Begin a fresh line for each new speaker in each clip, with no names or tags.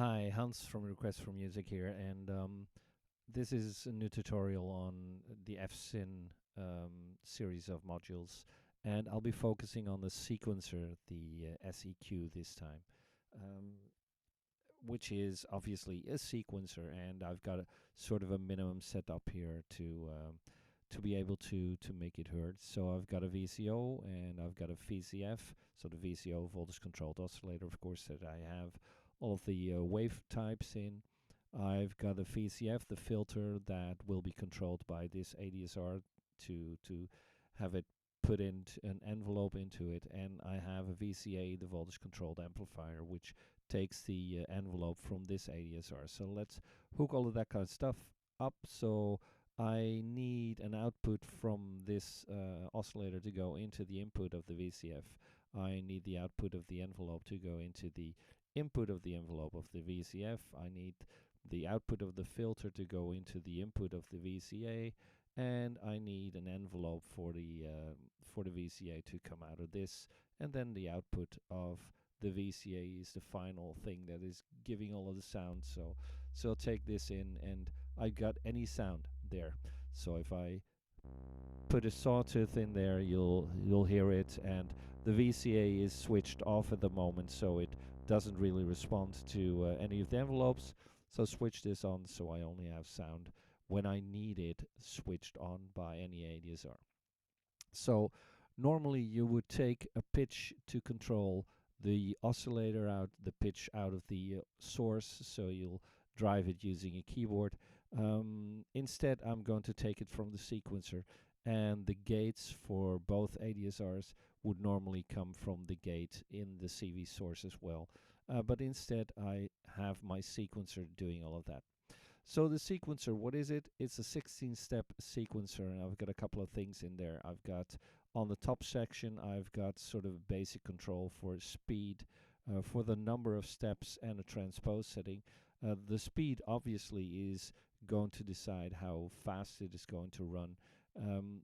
Hi, Hans from Request for Music here, and this is a new tutorial on the F-SYN series of modules, and I'll be focusing on the sequencer, the SEQ this time, um, which is obviously a sequencer, and I've got a sort of a minimum setup here to be able to make it heard. So I've got a VCO and I've got a VCF, so the VCO voltage controlled oscillator, of course, that I have all of the wave types in. I've got a VCF, the filter that will be controlled by this ADSR to have it put into an envelope into it, and I have a VCA, the voltage controlled amplifier, which takes the envelope from this ADSR. So let's hook all of that kind of stuff up. So I need an output from this oscillator to go into the input of the VCF. I need the output of the envelope to go into the input of the envelope of the VCF. I need the output of the filter to go into the input of the VCA, and I need an envelope for the VCA to come out of this, and then the output of the VCA is the final thing that is giving all of the sound. So I'll take this in, and I got any sound there. So if I put a sawtooth in there, you'll hear it, and the VCA is switched off at the moment, so it doesn't really respond to any of the envelopes. So switch this on, so I only have sound when I need it switched on by any ADSR. So normally you would take a pitch to control the oscillator out, the pitch out of the source, so you'll drive it using a keyboard. Instead, I'm going to take it from the sequencer, and the gates for both ADSRs would normally come from the gate in the CV source as well. But instead, I have my sequencer doing all of that. So the sequencer, what is it? It's a 16-step sequencer, and I've got a couple of things in there. I've got on the top section, I've got sort of basic control for speed, for the number of steps, and a transpose setting. The speed obviously is going to decide how fast it is going to run.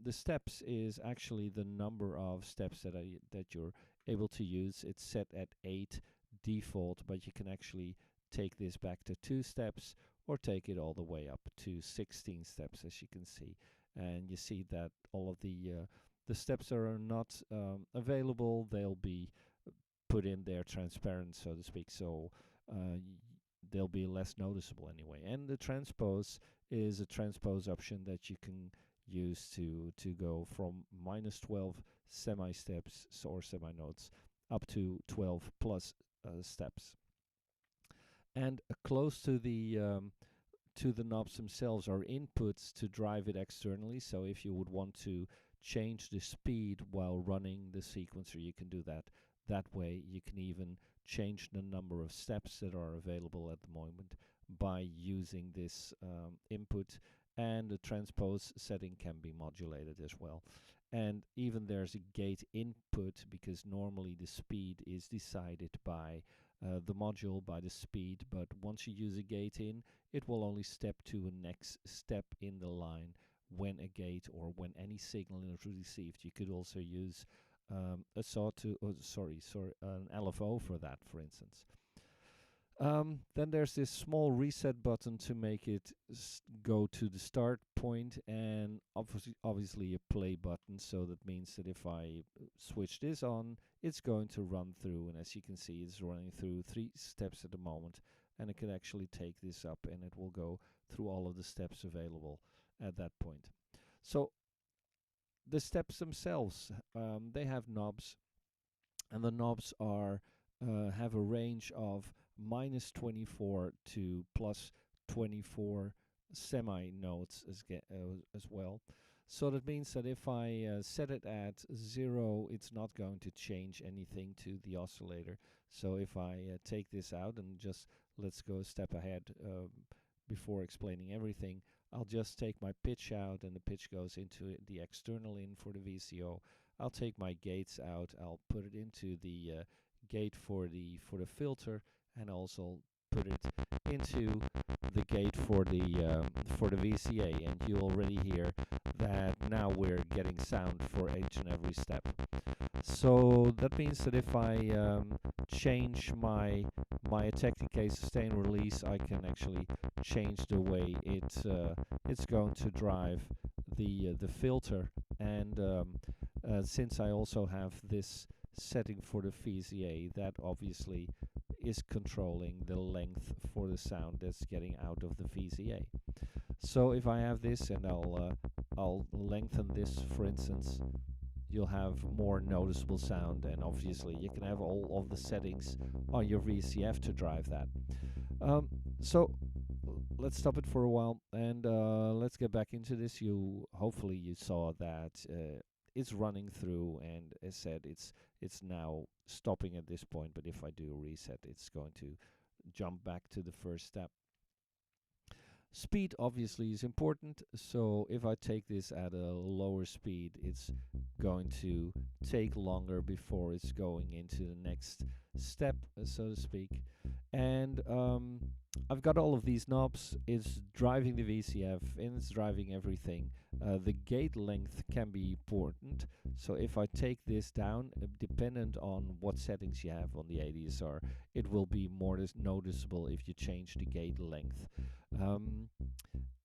The steps is actually the number of steps that you're able to use. It's set at 8 default, but you can actually take this back to 2 steps or take it all the way up to 16 steps, as you can see. And you see that all of the steps are not available. They'll be put in there transparent, so to speak, so they'll be less noticeable anyway. And the transpose is a transpose option that you can use to go from -12 semi-steps or semi-notes up to 12 plus steps. And close to the knobs themselves are inputs to drive it externally. So if you would want to change the speed while running the sequencer, you can do that that way. You can even change the number of steps that are available at the moment by using this input, and the transpose setting can be modulated as well. And even there's a gate input, because normally the speed is decided by the module, by the speed, but once you use a gate in, it will only step to a next step in the line when a gate or when any signal is received. You could also use a sawtooth, an LFO for that, for instance. Then there's this small reset button to make it go to the start point, and obviously a play button. So that means that if I switch this on, it's going to run through, and as you can see, it's running through 3 steps at the moment, and it can actually take this up and it will go through all of the steps available at that point. So the steps themselves, they have knobs, and the knobs are have a range of -24 to +24 semi notes as well. So that means that if I set it at 0, it's not going to change anything to the oscillator. So if I take this out, and just let's go a step ahead before explaining everything, I'll just take my pitch out, and the pitch goes into the external in for the VCO. I'll take my gates out, I'll put it into the gate for the filter, and also put it into the gate for the VCA, and you already hear that now we're getting sound for each and every step. So that means that if I change my attack, decay, sustain, release, I can actually change the way it's going to drive the filter. And since I also have this setting for the VCA, that obviously is controlling the length for the sound that's getting out of the VCA. So if I have this and I'll lengthen this, for instance, you'll have more noticeable sound, and obviously you can have all of the settings on your VCF to drive that. So let's stop it for a while and let's get back into this. Hopefully you saw that it's running through, and as said, it's now stopping at this point, but if I do a reset, it's going to jump back to the first step. Speed obviously is important, so if I take this at a lower speed, it's going to take longer before it's going into the next step, so to speak. And I've got all of these knobs. It's driving the VCF and it's driving everything. The gate length can be important, so if I take this down, dependent on what settings you have on the ADSR, it will be more noticeable if you change the gate length.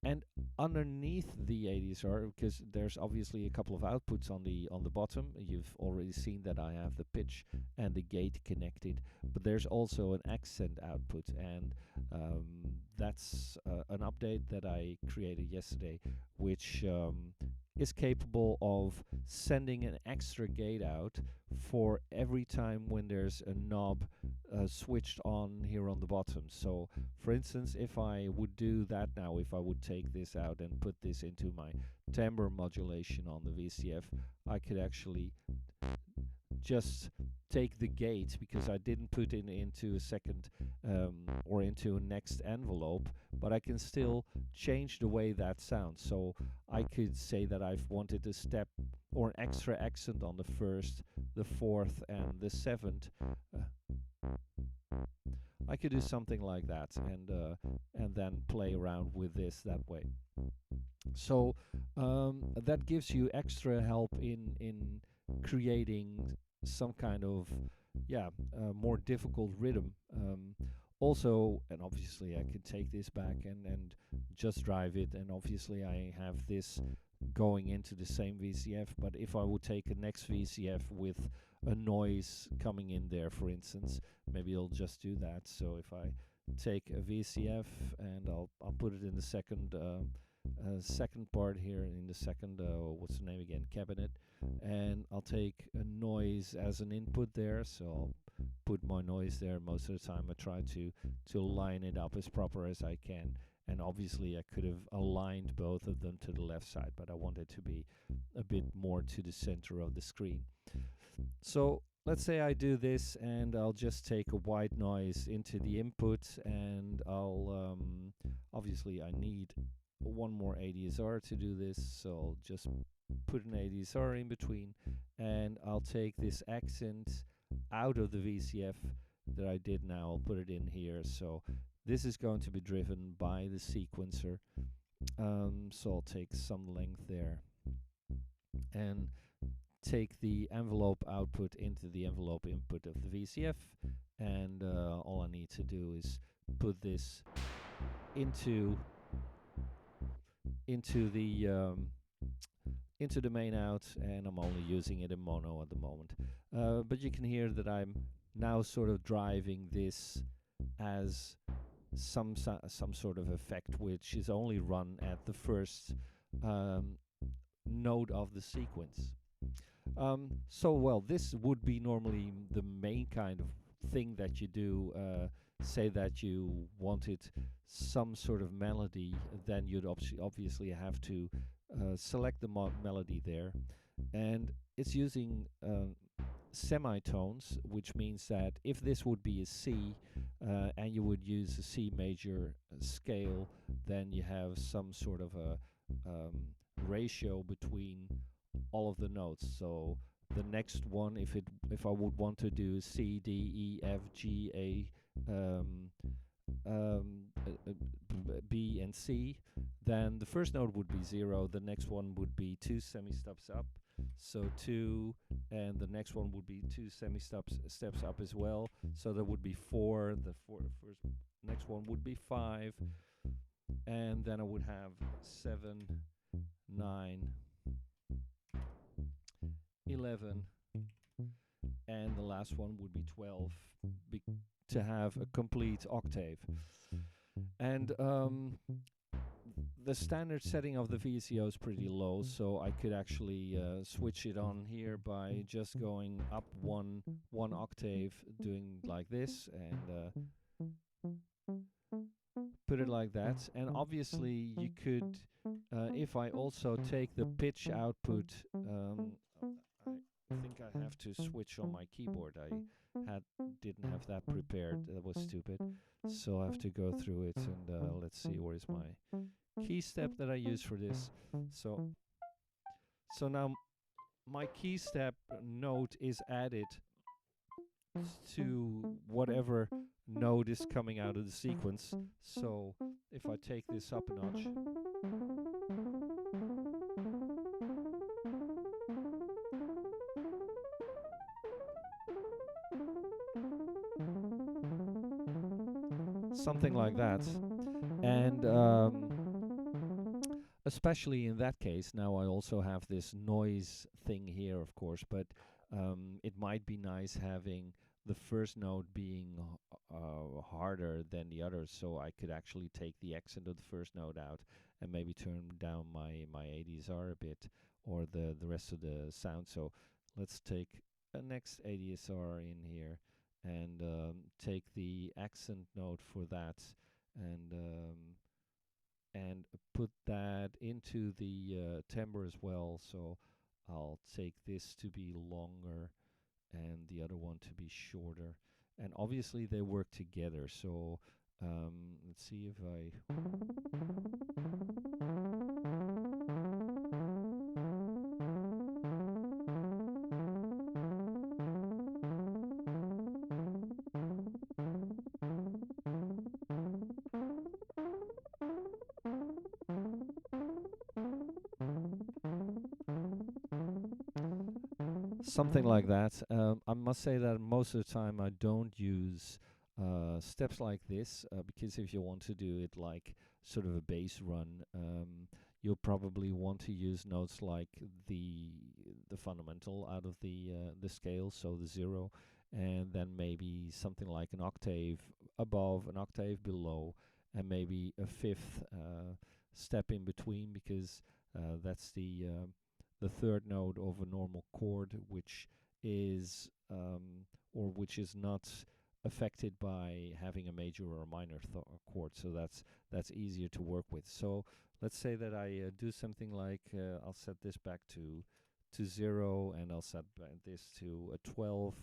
And underneath the ADSR, because there's obviously a couple of outputs on the bottom, you've already seen that I have the pitch and the gate connected, but there's also an accent output, and that's an update that I created yesterday, which is capable of sending an extra gate out for every time when there's a knob switched on here on the bottom. So for instance, if I would do that now, if I would take this out and put this into my timbre modulation on the VCF, I could actually just take the gate, because I didn't put it into a second or into a next envelope, but I can still change the way that sounds. So I could say that I've wanted a step or an extra accent on the first, the fourth, and the seventh. I could do something like that, and then play around with this that way. So that gives you extra help in creating some kind of more difficult rhythm. Also, and obviously I could take this back and just drive it, and obviously I have this going into the same VCF, but if I would take a next VCF with a noise coming in there, for instance, maybe I'll just do that. So if I take a VCF and I'll put it in the second part here, in the second what's the name again, cabinet, and I'll take a noise as an input there, so I'll put my noise there. Most of the time I try to line it up as proper as I can, and obviously I could have aligned both of them to the left side, but I want it to be a bit more to the center of the screen. So let's say I do this, and I'll just take a white noise into the input, and I'll obviously I need one more ADSR to do this, so I'll just put an ADSR in between, and I'll take this accent out of the VCF that I did now. I'll put it in here, so this is going to be driven by the sequencer. So I'll take some length there and take the envelope output into the envelope input of the VCF, and all I need to do is put this into the main out, and I'm only using it in mono at the moment. But you can hear that I'm now sort of driving this as some sort of effect, which is only run at the first node of the sequence. So well, this would be normally the main kind of thing that you do. Say that you wanted some sort of melody, then you'd obviously have to select the melody there, and it's using semitones, which means that if this would be a C and you would use a C major scale, then you have some sort of a ratio between all of the notes. So the next one, if I would want to do C, D, E, F, G, A, and C, then the first note would be 0, the next one would be 2 semi-steps up, so 2, and the next one would be 2 semi-steps up as well, so that would be 4, first next one would be 5, and then I would have 7, 9, 11, and the last one would be 12, to have a complete octave. And the standard setting of the VCO is pretty low, so I could actually switch it on here by just going up one octave, doing like this, and put it like that. And obviously you could, if I also take the pitch output, I think I have to switch on my keyboard. I didn't have that prepared. That was stupid. So I have to go through it, and let's see, where is my key step that I use for this. So now my key step note is added to whatever note is coming out of the sequence. So if I take this up a notch, something like that. And especially in that case, now I also have this noise thing here, of course, but it might be nice having the first note being harder than the others, so I could actually take the accent of the first note out and maybe turn down my ADSR a bit, or the rest of the sound. So let's take a next ADSR in here and take the accent note for that, and put that into the timbre as well. So I'll take this to be longer and the other one to be shorter, and obviously they work together. So let's see if I something like that. I must say that most of the time I don't use steps like this, because if you want to do it like sort of a bass run, you'll probably want to use notes like the fundamental out of the scale, so the 0, and then maybe something like an octave above, an octave below, and maybe a fifth step in between, because that's the third note of a normal chord, which is or which is not affected by having a major or a minor chord. So that's easier to work with. So let's say that I do something like I'll set this back to 0, and I'll set this to a 12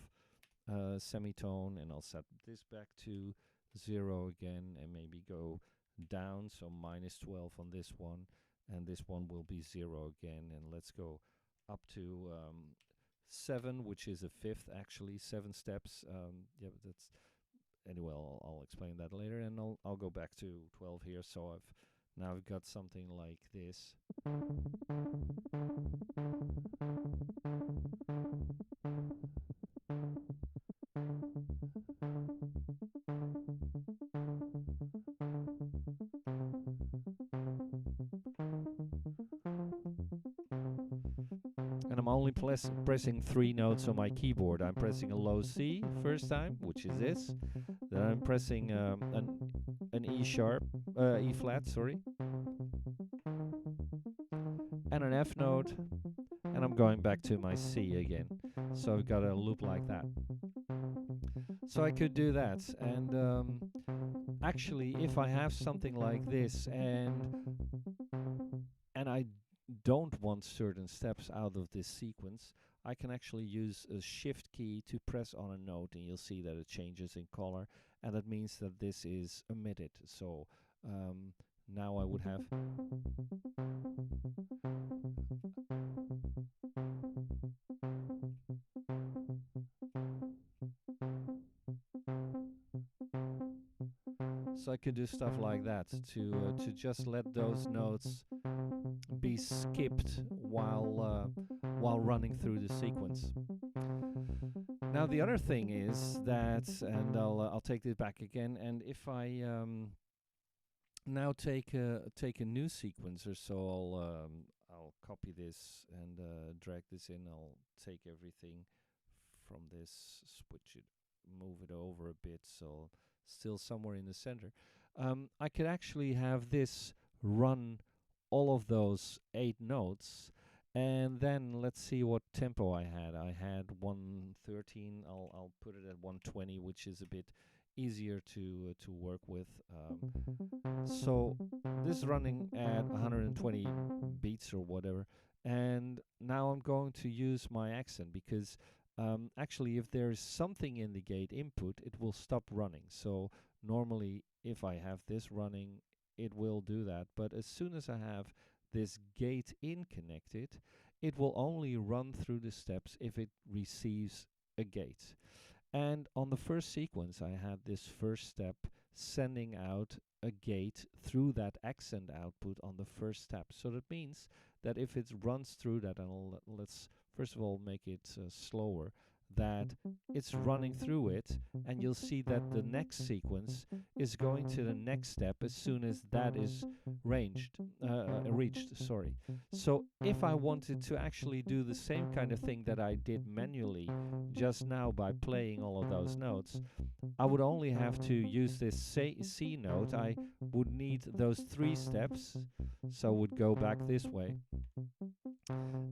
semitone, and I'll set this back to 0 again, and maybe go down, so -12 on this one, and this one will be 0 again, and let's go up to 7, which is a fifth, actually 7 steps. Yeah, but that's anyway. I'll explain that later, and I'll go back to 12 here. So I've got something like this. And I'm only pressing 3 notes on my keyboard. I'm pressing a low C first time, which is this. Then I'm pressing an E sharp, E flat, sorry, and an F note, and I'm going back to my C again. So I've got a loop like that. So I could do that, and actually, if I have something like this, and I don't want certain steps out of this sequence, I can actually use a shift key to press on a note, and you'll see that it changes in color, and that means that this is omitted. So now I would have I could do stuff like that to just let those notes be skipped while running through the sequence. Now the other thing is that, and I'll take this back again, and if I now take a new sequencer, so I'll copy this and drag this in. I'll take everything from this, switch it, move it over a bit, so still somewhere in the center. I could actually have this run all of those 8 notes, and then let's see what tempo I had. I had 113. I'll put it at 120, which is a bit easier to work with. So this is running at 120 beats or whatever, and now I'm going to use my accent because actually if there's something in the gate input, it will stop running. So normally if I have this running, it will do that, but as soon as I have this gate in connected, it will only run through the steps if it receives a gate. And on the first sequence, I had this first step sending out a gate through that accent output on the first step. So that means that if it runs through that, and let's first of all make it slower, that it's running through it, and you'll see that the next sequence is going to the next step as soon as that is reached. Sorry. So if I wanted to actually do the same kind of thing that I did manually just now by playing all of those notes, I would only have to use this C note. I would need those 3 steps, so I would go back this way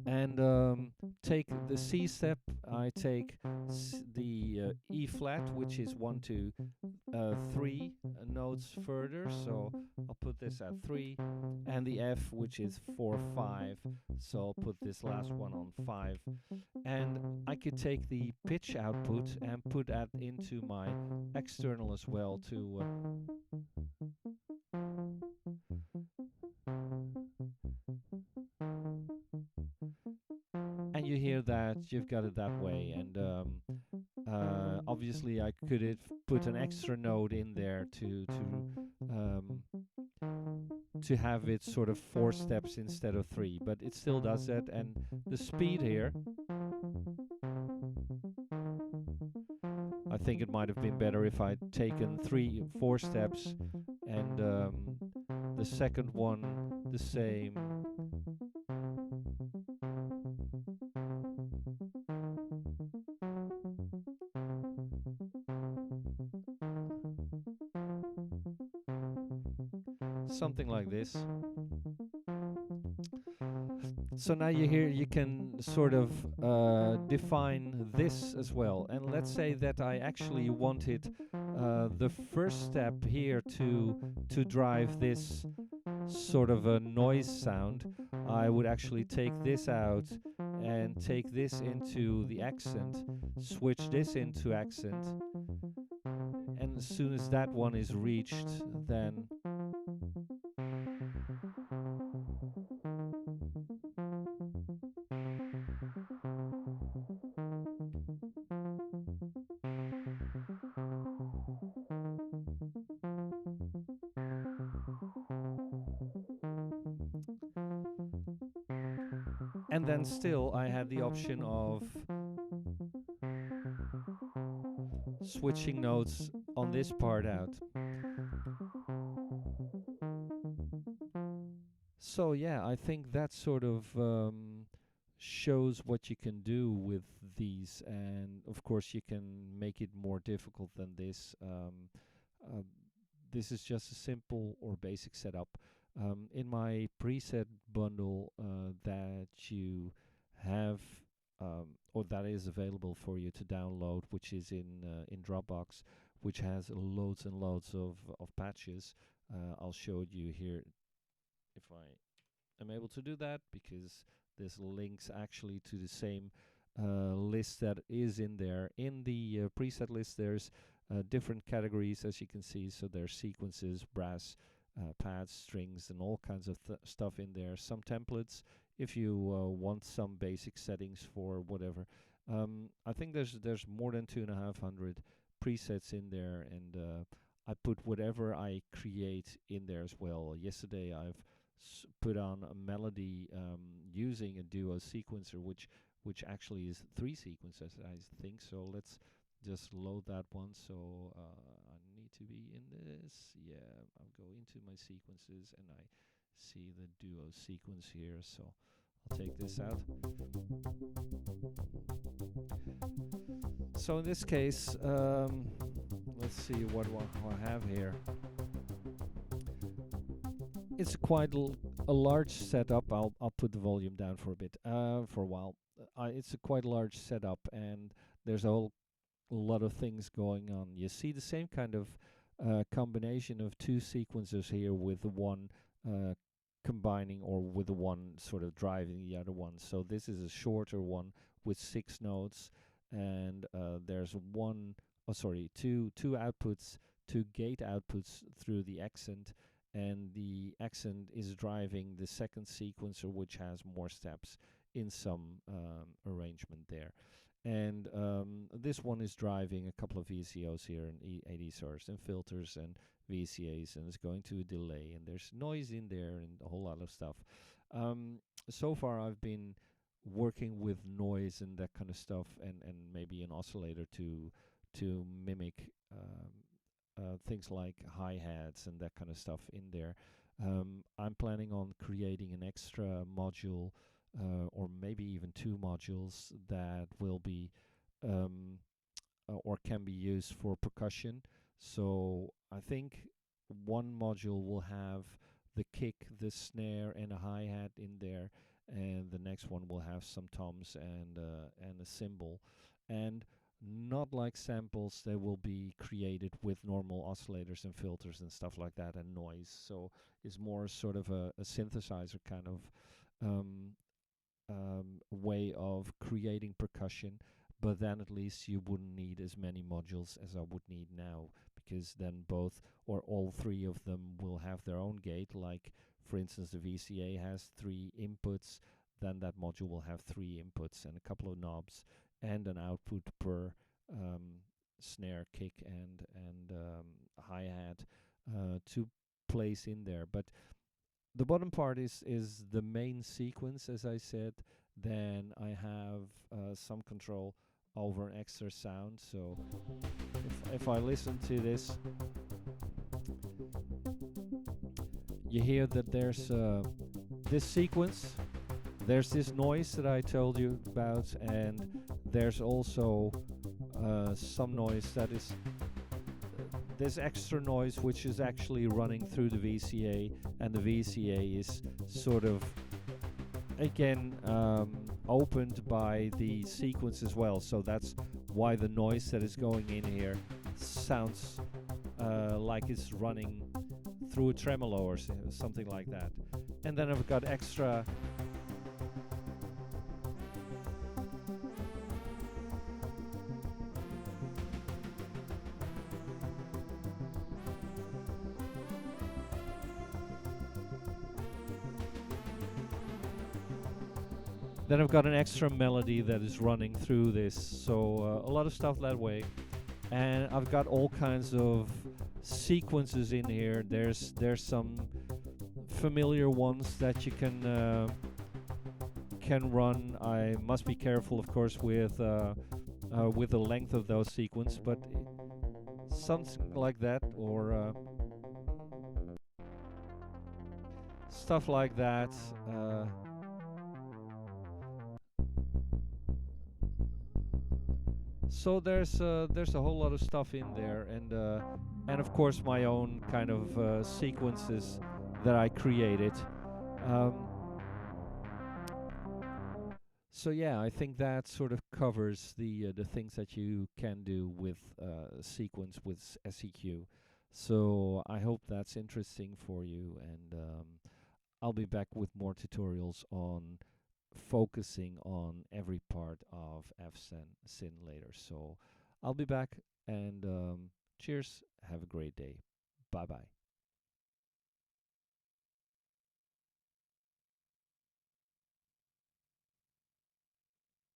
and take the C step. I take the E flat, which is 1, 2, 3 notes further, so I'll put this at 3, and the F, which is 4, 5, so I'll put this last one on 5, and I could take the pitch output and put that into my external as well to and you hear that you've got it that way. And obviously I could have put an extra note in there to have it sort of 4 steps instead of 3, but it still does that. And the speed here, I think it might have been better if I'd taken 4 steps and the second one the same. Something like this. So now you can sort of define this as well. And let's say that I actually wanted the first step here to drive this sort of a noise sound. I would actually take this out and take this into the accent, switch this into accent, and as soon as that one is reached, then and then still I had the option of switching notes on this part out. So yeah, I think that sort of shows what you can do with these, and of course you can make it more difficult than this. This is just a simple or basic setup. In my preset bundle that you have or that is available for you to download, which is in Dropbox, which has loads and loads of patches. I'll show you here if I am able to do that, because this links actually to the same list that is in there. In the preset list, there's different categories, as you can see. So there's sequences, brass, pads, strings, and all kinds of stuff in there. Some templates if you want some basic settings for whatever. I think there's more than 2,500 presets in there, and I put whatever I create in there as well. Yesterday I've put on a melody using a duo sequencer, which actually is 3 sequences, I think. So let's just load that one. So I need to be in this. Yeah, I'll go into my sequences and I see the duo sequence here. So I'll take this out. So in this case, let's see what I have here. It's quite a large setup. I'll put the volume down for a bit, for a while. It's a quite large setup, and there's a whole lot of things going on. You see the same kind of combination of 2 sequencers here, with the one combining, or with the one sort of driving the other one. So this is a shorter one with 6 nodes, and there's two outputs, 2 gate outputs through the accent, and the accent is driving the second sequencer, which has more steps in some arrangement there. And this one is driving a couple of VCOs here, and ADSRs and filters and VCAs, and it's going to a delay, and there's noise in there and a whole lot of stuff. So far I've been working with noise and that kind of stuff, and maybe an oscillator to mimic things like hi-hats and that kind of stuff in there. I'm planning on creating an extra module, or maybe even 2 modules that will be or can be used for percussion. So I think one module will have the kick, the snare, and a hi-hat in there, and the next one will have some toms and a cymbal. And not like samples, they will be created with normal oscillators and filters and stuff like that, and noise. So it's more sort of a synthesizer kind of way of creating percussion, but then at least you wouldn't need as many modules as I would need now, because then both or all 3 of them will have their own gate. Like, for instance, the VCA has 3 inputs, then that module will have 3 inputs and a couple of knobs, and an output per snare, kick, and hi-hat to place in there. But the bottom part is the main sequence, as I said. Then I have some control over an extra sound. So if I listen to this, you hear that there's this sequence, there's this noise that I told you about, and there's also some noise that is this extra noise, which is actually running through the VCA, and the VCA is sort of again opened by the sequence as well. So that's why the noise that is going in here sounds like it's running through a tremolo or something like that. And then I've got extra an extra melody that is running through this. So a lot of stuff that way. And I've got all kinds of sequences in here. There's some familiar ones that you can run. I must be careful, of course, with the length of those sequences, but something like that, or stuff like that. So there's a whole lot of stuff in there, and of course my own kind of sequences that I created. So yeah, I think that sort of covers the things that you can do with sequence with SEQ. So I hope that's interesting for you, and I'll be back with more tutorials on focusing on every part of F-SYN later. So I'll be back, and cheers, have a great day. Bye bye.